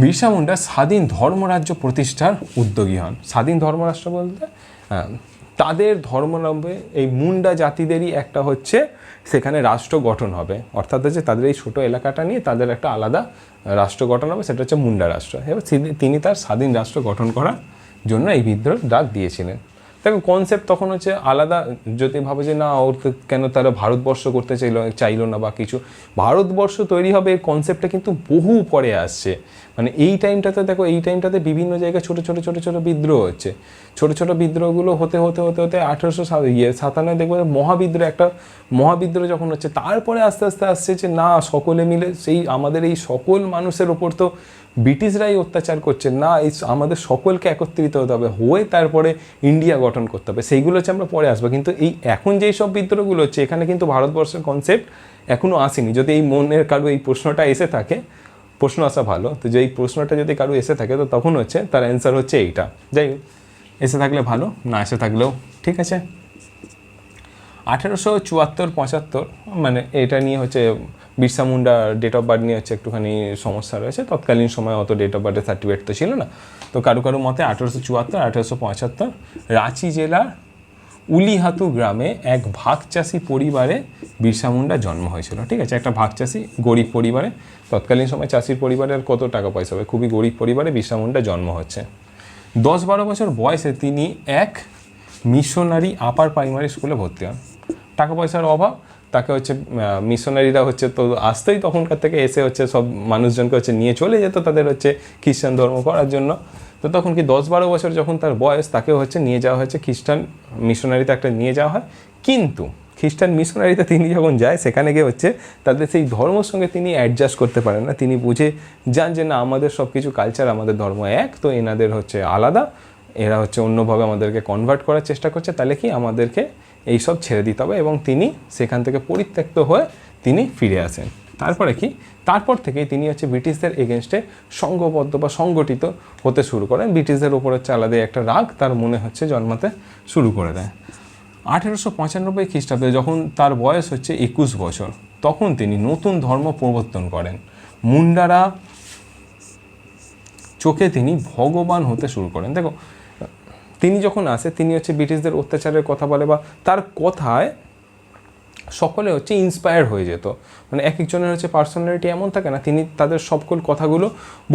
বিরসা মুন্ডা স্বাধীন ধর্মরাজ্য প্রতিষ্ঠার উদ্যোগী হন। স্বাধীন ধর্মরাষ্ট্র বলতে তাদের ধর্মাবলম্বী এই মুন্ডা জাতিদেরই একটা হচ্ছে সেখানে রাষ্ট্র গঠন হবে, অর্থাৎ হচ্ছে তাদের এই ছোটো এলাকাটা নিয়ে তাদের একটা আলাদা রাষ্ট্র গঠন হবে, সেটা হচ্ছে মুন্ডা রাষ্ট্র। এবার তিনি তার স্বাধীন রাষ্ট্র গঠন করার জন্য এই বিদ্রোহ ডাক দিয়েছিলেন। দেখো কনসেপ্ট তখন হচ্ছে আলাদা, যদি ভাবে যে না ওর কেন তারা ভারতবর্ষ করতে চাইলো না বা কিছু, ভারতবর্ষ তৈরি হবে এই কনসেপ্টটা কিন্তু বহু পরে আসছে। মানে এই টাইমটাতে দেখো, এই টাইমটাতে বিভিন্ন জায়গায় ছোটো ছোটো বিদ্রোহ হচ্ছে, ছোটো বিদ্রোহগুলো হতে 1857 দেখবো মহাবিদ্রোহ, একটা মহাবিদ্রোহ যখন হচ্ছে, তারপরে আস্তে আস্তে আসছে যে না সকলে মিলে সেই আমাদের এই সকল মানুষের ওপর তো ব্রিটিশরাই অত্যাচার করছে, না এই আমাদের সকলকে একত্রিত হতে হবে, হয়ে তারপরে ইন্ডিয়া গঠন করতে হবে, সেইগুলো হচ্ছে আমরা পরে আসবো। কিন্তু এই এখন যেই সব বিদ্রোহগুলো হচ্ছে, এখানে কিন্তু ভারতবর্ষের কনসেপ্ট এখনও আসেনি। যদি এই মনের কারো এই প্রশ্নটা এসে থাকে, প্রশ্ন আসা ভালো, তো যে এই প্রশ্নটা যদি কারো এসে থাকে, তো তখন হচ্ছে তার অ্যান্সার হচ্ছে এইটা। যাই হোক, এসে থাকলে ভালো, না এসে থাকলেও ঠিক আছে। 1874-75 মানে এটা নিয়ে হচ্ছে Birsa Munda date of birth নিয়ে হচ্ছে একটুখানি সমস্যা রয়েছে, তৎকালীন সময় অত ডেট অফ বার্থের সার্টিফিকেট তো ছিল না। তো কারো মতে 1874-1875 রাঁচি জেলার উলিহাতু গ্রামে এক ভাগ চাষি পরিবারে বিরসা মুন্ডার জন্ম হয়েছিল। ঠিক আছে, একটা ভাগ চাষি, গরিব পরিবারে, তৎকালীন সময় চাষির পরিবারের কত টাকা পয়সা হবে, খুবই গরিব পরিবারে বিরসা মুন্ডার জন্ম হচ্ছে। 10-12 বছর বয়সে তিনি এক মিশনারি আপার প্রাইমারি স্কুলে ভর্তি হন। টাকা পয়সার অভাব, তাকে হচ্ছে মিশনারিরা হচ্ছে তো আসতেই তখনকার থেকে এসে হচ্ছে সব মানুষজনকে হচ্ছে নিয়ে চলে যেত তাদের হচ্ছে খ্রিস্টান ধর্ম করার জন্য। তো তখন কি 10-12 বছর যখন তার বয়স, তাকেও হচ্ছে নিয়ে যাওয়া হয়েছে খ্রিস্টান মিশনারিতে একটা নিয়ে যাওয়া হয়। কিন্তু খ্রিস্টান মিশনারিতে তিনি যখন যায়, সেখানে গিয়ে হচ্ছে তাদের সেই ধর্মের সঙ্গে তিনি অ্যাডজাস্ট করতে পারেন না। তিনি বুঝে যান যে না, আমাদের সব কিছু কালচার, আমাদের ধর্ম এক, তো এনাদের হচ্ছে আলাদা, এরা হচ্ছে অন্যভাবে আমাদেরকে কনভার্ট করার চেষ্টা করছে, তাহলে কি আমাদেরকে এইসব ছেড়ে দিতে হবে। এবং তিনি সেখান থেকে পরিত্যক্ত হয়ে তিনি ফিরে আসেন। তারপরে কি, তারপর থেকেই তিনি হচ্ছে ব্রিটিশদের এগেনস্টে সংঘবদ্ধ বা সংগঠিত হতে শুরু করেন। ব্রিটিশদের ওপর হচ্ছে আলাদা একটা রাগ তার মনে হচ্ছে জন্মাতে শুরু করে দেয়। 1895 খ্রিস্টাব্দে যখন তার বয়স হচ্ছে 21 বছর, তখন তিনি নতুন ধর্ম প্রবর্তন করেন। মুন্ডারা চোখে তিনি ভগবান হতে শুরু করেন। দেখো, তিনি যখন আসে, তিনি হচ্ছে ব্রিটিশদের অত্যাচারের কথা বলে, বা তার কথায় সকলে হচ্ছে ইন্সপায়ার হয়ে যেত। মানে এক একজনের হচ্ছে পার্সোনালিটি এমন থাকে না, তিনি তাদের সকল কথাগুলো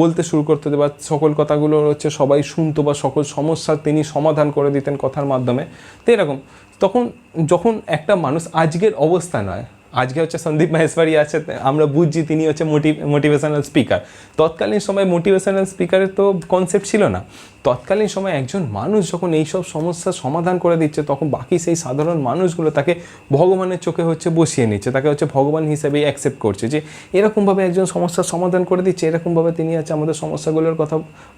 বলতে শুরু করতে, বা সকল কথাগুলো হচ্ছে সবাই শুনতো, বা সকল সমস্যার তিনি সমাধান করে দিতেন কথার মাধ্যমে। তো এরকম তখন যখন একটা মানুষ আজকের অবস্থা নয়, আজকে হচ্ছে সন্দীপ মাহেশ্বরী আছে, আমরা বুঝছি তিনি হচ্ছে মোটিভেশনাল স্পিকার। তৎকালীন সময় মোটিভেশনাল স্পিকারের তো কনসেপ্ট ছিল না। তৎকালীন সময় একজন মানুষ যখন এইসব সমস্যার সমাধান করে দিচ্ছে, তখন বাকি সেই সাধারণ মানুষগুলো তাকে ভগবানের চোখে হচ্ছে বসিয়ে নিচ্ছে, তাকে হচ্ছে ভগবান হিসেবেই অ্যাকসেপ্ট করছে, যে এরকমভাবে একজন সমস্যার সমাধান করে দিচ্ছে, এরকমভাবে তিনি হচ্ছে আমাদের সমস্যাগুলোর কথা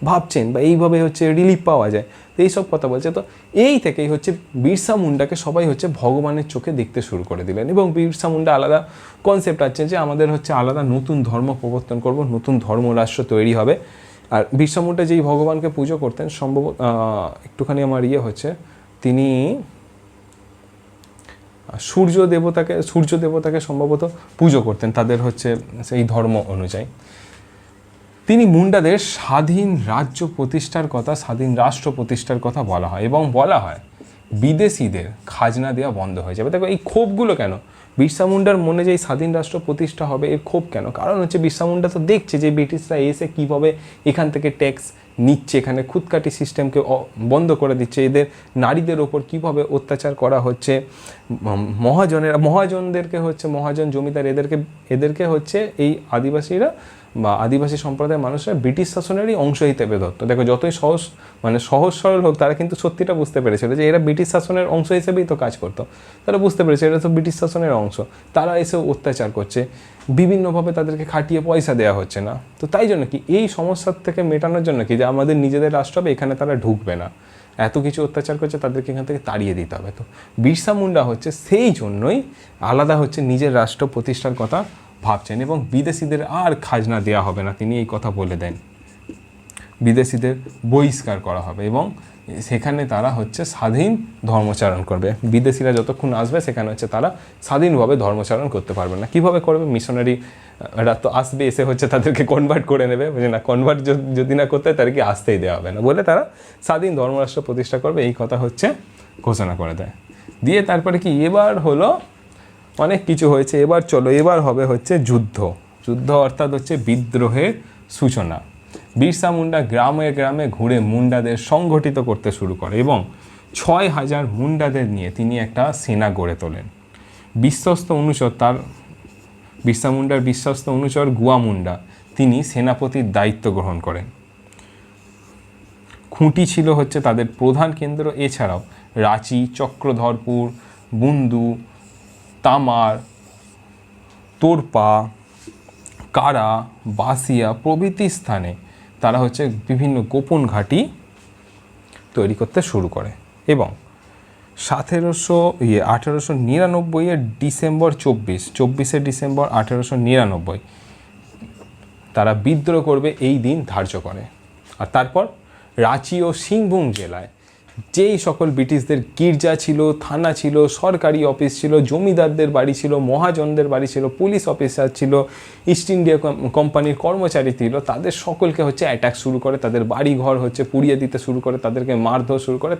ভাবছেন, বা এইভাবে হচ্ছে রিলিফ পাওয়া যায়, তো এইসব কথা বলছে। তো এই থেকেই হচ্ছে বিরসা মুন্ডাকে সবাই হচ্ছে ভগবানের চোখে দেখতে শুরু করে দিলেন। এবং বিরসা মুন্ডা আলাদা কনসেপ্ট আছে যে আমাদের হচ্ছে আলাদা নতুন ধর্ম প্রবর্তন করব, নতুন ধর্মরাষ্ট্র তৈরি হবে। আর বিরসা মুন্ডা যেই ভগবানকে পুজো করতেন, সম্ভবত একটুখানি আমার হচ্ছে, তিনি সূর্য দেবতাকে সম্ভবত পুজো করতেন তাদের হচ্ছে সেই ধর্ম অনুযায়ী। তিনি মুন্ডাদের স্বাধীন রাজ্য প্রতিষ্ঠার কথা, স্বাধীন রাষ্ট্র প্রতিষ্ঠার কথা বলা হয়, এবং বলা হয় বিদেশিদের খাজনা দেওয়া বন্ধ হয়ে যাবে। দেখো, এই ক্ষোভগুলো কেন? বিরসা মুন্ডার মনে যে এই স্বাধীন রাষ্ট্র প্রতিষ্ঠা হবে, এর ক্ষোভ কেন? কারণ হচ্ছে বিরসা মুন্ডা তো দেখছে যে ব্রিটিশরা এসে কীভাবে এখান থেকে ট্যাক্স নিচ্ছে, এখানে খুদকাটি সিস্টেমকে বন্ধ করে দিচ্ছে, এদের নারীদের ওপর কীভাবে অত্যাচার করা হচ্ছে, মহাজনদেরকে হচ্ছে, মহাজন জমিদার এদেরকে হচ্ছে এই আদিবাসীরা বা আদিবাসী সম্প্রদায়ের মানুষরা ব্রিটিশ শাসনেরই অংশ হিসেবে ধরতো। দেখো, যতই সহজ সরল হোক, তারা কিন্তু সত্যিটা বুঝতে পেরেছিল যে এরা ব্রিটিশ শাসনের অংশ হিসেবেই তো কাজ করতো। তারা বুঝতে পেরেছে এরা তো ব্রিটিশ শাসনের অংশ, তারা এসে অত্যাচার করছে, বিভিন্নভাবে তাদেরকে খাটিয়ে পয়সা দেওয়া হচ্ছে না। তো তাই জন্য কি এই সমস্যার থেকে মেটানোর জন্য কি, যে আমাদের নিজেদের রাষ্ট্র হবে, এখানে তারা ঢুকবে না, এত কিছু অত্যাচার করছে, তাদেরকে এখান থেকে তাড়িয়ে দিতে হবে। তো বিরসা মুন্ডা হচ্ছে সেই জন্যই আলাদা হচ্ছে নিজের রাষ্ট্র প্রতিষ্ঠার কথা ভাবছেন, এবং বিদেশিদের আর খাজনা দেওয়া হবে না, তিনি এই কথা বলে দেন। বিদেশিদের বহিষ্কার করা হবে, এবং সেখানে তারা হচ্ছে স্বাধীন ধর্মচারণ করবে। বিদেশিরা যতক্ষণ আসবে, সেখানে হচ্ছে তারা স্বাধীনভাবে ধর্মচারণ করতে পারবে না। কীভাবে করবে? মিশনারিরা তো আসবে, এসে হচ্ছে তাদেরকে কনভার্ট করে নেবে, বুঝে না, কনভার্ট যদি না করতে হয় তাদেরকে আসতেই দেওয়া হবে না বলে তারা স্বাধীন ধর্মরাষ্ট্র প্রতিষ্ঠা করবে, এই কথা হচ্ছে ঘোষণা করে দেয়। দিয়ে তারপরে কি, এবার হলো অনেক কিছু হয়েছে, এবার হবে হচ্ছে যুদ্ধ অর্থাৎ হচ্ছে বিদ্রোহের সূচনা। বিরসা মুন্ডা গ্রামে গ্রামে ঘুরে মুন্ডাদের সংগঠিত করতে শুরু করে, এবং 6000 মুন্ডাদের নিয়ে তিনি একটা সেনা গড়ে তোলেন। বিরসা মুন্ডার বিশ্বস্ত অনুচর গুয়া মুন্ডা, তিনি সেনাপতির দায়িত্ব গ্রহণ করেন। খুঁটি ছিল হচ্ছে তাদের প্রধান কেন্দ্র, এছাড়াও রাঁচি, চক্রধরপুর, বুন্দু, তামার, তোরপা, কারা, বাসিয়া প্রভৃতি স্থানে তারা হচ্ছে বিভিন্ন গোপন ঘাঁটি তৈরি করতে শুরু করে। এবং 1899 ডিসেম্বর 24 ডিসেম্বর 1899 তারা বিদ্রোহ করবে, এই দিন ধার্য করে। আর তারপর রাঁচি ও সিংভূম জেলায় যেই সকল ব্রিটিশদের গির্জা ছিল, থানা ছিল, সরকারি অফিস ছিল, জমিদারদের বাড়ি ছিল, মহাজনদের বাড়ি ছিল, পুলিশ অফিসার ছিল, ইস্ট ইন্ডিয়া কোম্পানির কর্মচারী ছিল, তাদের সকলকে হচ্ছে অ্যাটাক শুরু করে, তাদের বাড়ি ঘর হচ্ছে পুড়িয়ে দিতে শুরু করে, তাদেরকে মারধর শুরু করে।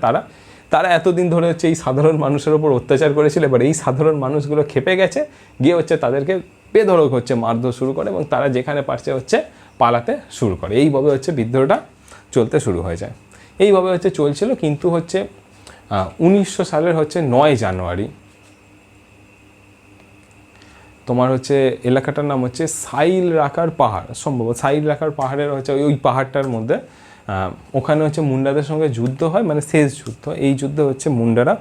তারা এতদিন ধরে হচ্ছে এই সাধারণ মানুষের ওপর অত্যাচার করেছিল, এবার এই সাধারণ মানুষগুলো খেপে গেছে, গিয়ে হচ্ছে তাদেরকে বেধড়ক হচ্ছে মারধর শুরু করে, এবং তারা যেখানে পারছে হচ্ছে পালাতে শুরু করে। এইভাবে হচ্ছে বিদ্রোহটা চলতে শুরু হয়ে যায়। এইভাবে হচ্ছে চলছিল, কিন্তু হচ্ছে 1900 সালের হচ্ছে 9 জানুয়ারি তোমার হচ্ছে এলাকাটার নাম হচ্ছে সাইল রাকার পাহাড়, সম্ভবত সাইল রাকার পাহাড়ের হচ্ছে ওই পাহাড়টার মধ্যে, ওখানে হচ্ছে মুন্ডাদের সঙ্গে যুদ্ধ হয়, মানে শেষ যুদ্ধ। এই যুদ্ধে হচ্ছে মুন্ডারা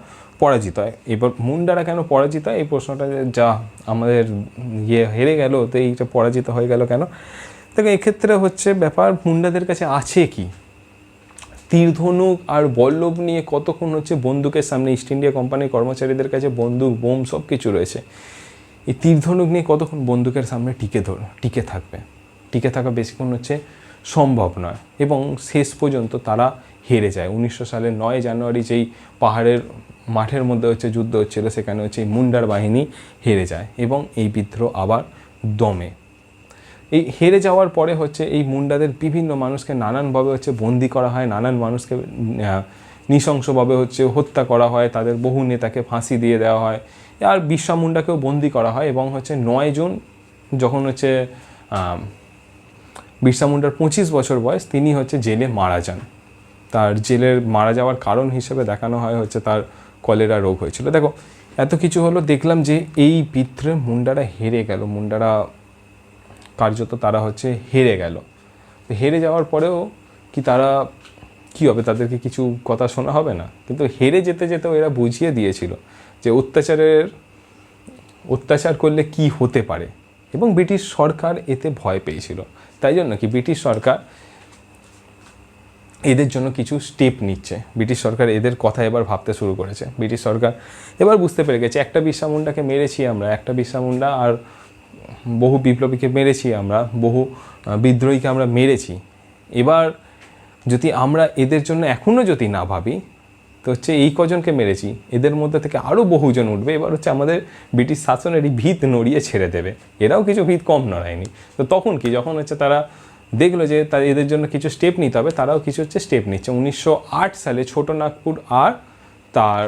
পরাজিত হয়। এবার মুন্ডারা কেন পরাজিত হয়, এই প্রশ্নটা যা আমাদের হেরে গেল, তো এইটা পরাজিত হয়ে গেল কেন? দেখো, এক্ষেত্রে হচ্ছে ব্যাপার, মুন্ডাদের কাছে আছে কি, তীরধনুক আর বল্লভ নিয়ে কতক্ষণ হচ্ছে বন্দুকের সামনে, ইস্ট ইন্ডিয়া কোম্পানির কর্মচারীদের কাছে বন্দুক, বোম সব কিছু রয়েছে, এই তীরধনুক নিয়ে কতক্ষণ বন্দুকের সামনে টিকে থাকবে? টিকে থাকা বেশিক্ষণ হচ্ছে সম্ভব নয়, এবং শেষ পর্যন্ত তারা হেরে যায়। 1900 সালের 9 জানুয়ারি যেই পাহাড়ের মাঠের মধ্যে হচ্ছে যুদ্ধ হচ্ছিল, সেখানে হচ্ছে এই মুন্ডার বাহিনী হেরে যায় এবং এই বিদ্রোহ আবার দমে। এই হেরে যাওয়ার পরে হচ্ছে এই মুন্ডাদের বিভিন্ন মানুষকে নানানভাবে হচ্ছে বন্দি করা হয়, নানান মানুষকে নৃশংসভাবে হচ্ছে হত্যা করা হয়, তাদের বহু নেতাকে ফাঁসি দিয়ে দেওয়া হয়, আর বিরসা মুন্ডাকেও বন্দি করা হয় এবং হচ্ছে 9 জুন যখন হচ্ছে বিরসা মুন্ডার 25 বছর বয়স, তিনি হচ্ছে জেলে মারা যান। তার জেলের মারা যাওয়ার কারণ হিসেবে দেখানো হয় হচ্ছে তার কলেরা রোগ হয়েছিল। দেখো এত কিছু হলো, দেখলাম যে এই বিদ্রোহে মুন্ডারা হেরে গেল, মুন্ডারা কার্যত তারা হচ্ছে হেরে গেল। হেরে যাওয়ার পরেও কি তারা কী হবে, তাদেরকে কিছু কথা শোনা হবে না? কিন্তু হেরে যেতে যেতেও এরা বুঝিয়ে দিয়েছিল যে অত্যাচার করলে কি হতে পারে, এবং ব্রিটিশ সরকার এতে ভয় পেয়েছিল। তাই জন্য কি ব্রিটিশ সরকার এদের জন্য কিছু স্টেপ নিচ্ছে। ব্রিটিশ সরকার এদের কথা এবার ভাবতে শুরু করেছে। ব্রিটিশ সরকার এবার বুঝতে পেরে গেছে একটা বিরসা মুন্ডাকে মেরেছি আমরা, একটা বিরসা মুন্ডা আর বহু বিপ্লবীকে মেরেছি আমরা, বহু বিদ্রোহীকে আমরা মেরেছি। এবার যদি আমরা এদের জন্য এখনও যদি না ভাবি, তো হচ্ছে এই কজনকে মেরেছি, এদের মধ্যে থেকে আরও বহুজন উঠবে। এবার হচ্ছে আমাদের ব্রিটিশ শাসনেরই ভিত নড়িয়ে ছেড়ে দেবে। এরাও কিছু ভিত কম নড়ায়নি। তো তখন কি, যখন হচ্ছে তারা দেখলো যে এদের জন্য কিছু স্টেপ নিতে হবে, তারাও কিছু হচ্ছে স্টেপ নিচ্ছে। 1908 সালে ছোটনাগপুর আর তার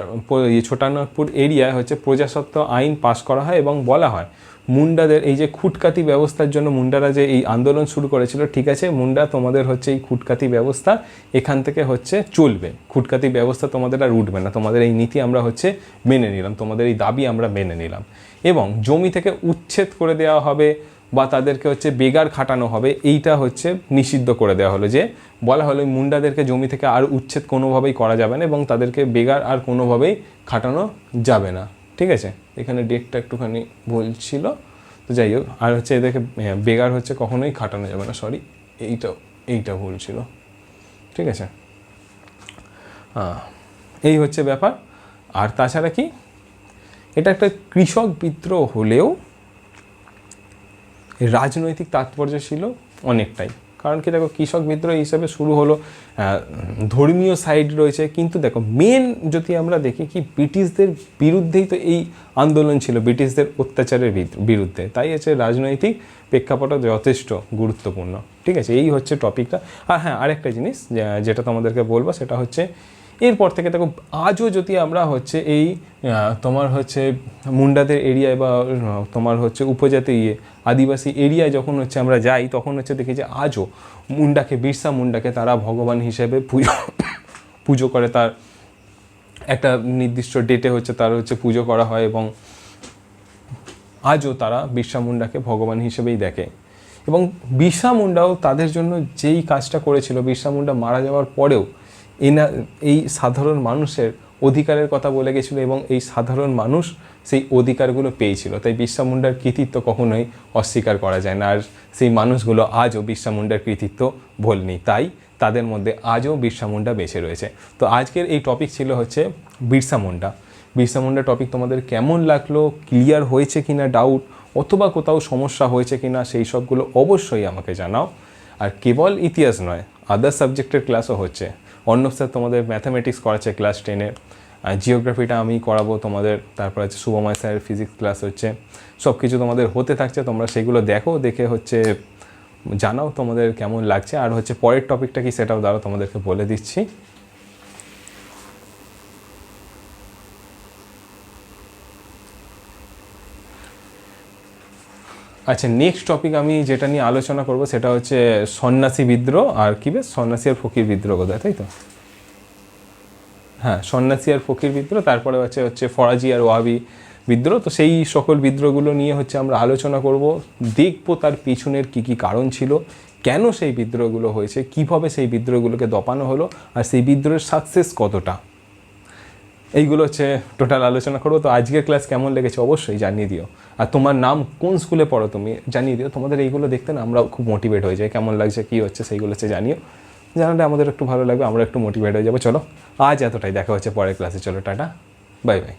ছোটনাগপুর এরিয়ায় হচ্ছে প্রজাস্বত্ব আইন পাশ করা হয় এবং বলা হয় মুন্ডাদের এই যে খুটকাতি ব্যবস্থার জন্য মুন্ডারা যে এই আন্দোলন শুরু করেছিল, ঠিক আছে মুন্ডা, তোমাদের হচ্ছে এই খুটকাতি ব্যবস্থা এখান থেকে হচ্ছে চলবে, খুটকাতি ব্যবস্থা তোমাদের আর উঠবে না, তোমাদের এই নীতি আমরা হচ্ছে মেনে নিলাম, তোমাদের এই দাবি আমরা মেনে নিলাম, এবং জমি থেকে উচ্ছেদ করে দেওয়া হবে বা তাদেরকে হচ্ছে বেগার খাটানো হবে, এইটা হচ্ছে নিষিদ্ধ করে দেওয়া হলো। যে বলা হলো মুন্ডাদেরকে জমি থেকে আর উচ্ছেদ কোনোভাবেই করা যাবে না এবং তাদেরকে বেগার আর কোনোভাবেই খাটানো যাবে না। ঠিক আছে, এখানে ডেটটা একটুখানি বলছিল, তো যাই হোক। আর হচ্ছে এদেরকে বেগার হচ্ছে কখনোই খাটানো যাবে না, সরি এইটা ভুল ছিল। ঠিক আছে, এই হচ্ছে ব্যাপার। আর তাছাড়া কি, এটা একটা কৃষক বিদ্রোহ হলেও রাজনৈতিক তাৎপর্য ছিল অনেকটাই। কারণ কি, দেখো কৃষক বিদ্রোহ হিসাবে শুরু হলো, ধর্মীয় সাইড রয়েছে, কিন্তু দেখো মেন যদি আমরা দেখি কি ব্রিটিশদের বিরুদ্ধেই তো এই আন্দোলন ছিল, ব্রিটিশদের অত্যাচারের বিরুদ্ধে। তাই হচ্ছে রাজনৈতিক প্রেক্ষাপটও যথেষ্ট গুরুত্বপূর্ণ। ঠিক আছে, এই হচ্ছে টপিকটা। আর হ্যাঁ, আরেকটা জিনিস যেটা তোমাদেরকে বলবো, সেটা হচ্ছে এরপর থেকে দেখো আজও যদি আমরা হচ্ছে এই তোমার হচ্ছে মুন্ডাদের এরিয়ায় বা তোমার হচ্ছে উপজাতি আদিবাসী এরিয়ায় যখন হচ্ছে আমরা যাই, তখন হচ্ছে দেখি যে আজও বিরসা মুন্ডাকে তারা ভগবান হিসেবে পুজো করে। তার একটা নির্দিষ্ট ডেটে হচ্ছে তার হচ্ছে পুজো করা হয় এবং আজও তারা বিরসা মুন্ডাকে ভগবান হিসেবেই দেখে। এবং বিরসা মুন্ডাও তাদের জন্য যেই কাজটা করেছিল, বিরসা মুন্ডা মারা যাওয়ার পরেও এই সাধারণ মানুষের অধিকারের কথা বলে গেছিলো এবং এই সাধারণ মানুষ সেই অধিকারগুলো পেয়েছিল। তাই বিরসা মুন্ডার কৃতিত্ব কখনোই অস্বীকার করা যায় না। আর সেই মানুষগুলো আজও বিরসা মুন্ডার কৃতিত্ব ভোলেনি, তাই তাদের মধ্যে আজও বিরসা মুন্ডা বেঁচে রয়েছে। তো আজকের এই টপিক ছিল হচ্ছে বিরসা মুন্ডা। বিরসা মুন্ডা টপিক তোমাদের কেমন লাগলো, ক্লিয়ার হয়েছে কিনা ডাউট, অথবা কোথাও সমস্যা হয়েছে কিনা, সেই সবগুলো অবশ্যই আমাকে জানাও। আর কেবল ইতিহাস নয়, আদার সাবজেক্টের ক্লাসও হচ্ছে। অর্ণব স্যার তোমাদের ম্যাথামেটিক্স করাচ্ছে ক্লাস 10-এর, জিওগ্রাফিটা আমি করাবো তোমাদের, তারপর হচ্ছে শুভময় স্যারের ফিজিক্স ক্লাস হচ্ছে, সব কিছু তোমাদের হতে থাকছে। তোমরা সেগুলো দেখো, দেখে হচ্ছে জানাও তোমাদের কেমন লাগছে। আর হচ্ছে পরের টপিকটা কি সেটাও দাঁড়াও তোমাদেরকে বলে দিচ্ছি। আচ্ছা, নেক্সট টপিক আমি যেটা নিয়ে আলোচনা করব সেটা হচ্ছে সন্ন্যাসী বিদ্রোহ। আর কি বেশ, সন্ন্যাসী আর ফকির বিদ্রোহ বোধহয়, তাই তো? হ্যাঁ, সন্ন্যাসী আর ফকির বিদ্রোহ, তারপরে হচ্ছে ফরাজি আর ওয়াহাবি বিদ্রোহ। তো সেই সকল বিদ্রোহগুলো নিয়ে হচ্ছে আমরা আলোচনা করব, দেখবো তার পিছনের কি কি কারণ ছিল, কেন সেই বিদ্রোহগুলো হয়েছে, কিভাবে সেই বিদ্রোহগুলোকে দপানো হলো, আর সেই বিদ্রোহের সাকসেস কতটা, এইগুলো হচ্ছে টোটাল আলোচনা করবো। তো আজকের ক্লাস কেমন লেগেছে অবশ্যই জানিয়ে দিও। আর তোমার নাম কোন স্কুলে পড়ো তুমি জানিয়ে দিও। তোমাদের এইগুলো দেখতে না আমরা খুব মোটিভেট হয়ে যাই, কেমন লাগছে কী হচ্ছে সেইগুলো হচ্ছে জানিও। জানালে আমাদের একটু ভালো লাগবে, আমরা একটু মোটিভেট হয়ে যাবো। চলো আজ এতটাই, দেখা হচ্ছে পরের ক্লাসে। চলো টাটা, বাই বাই।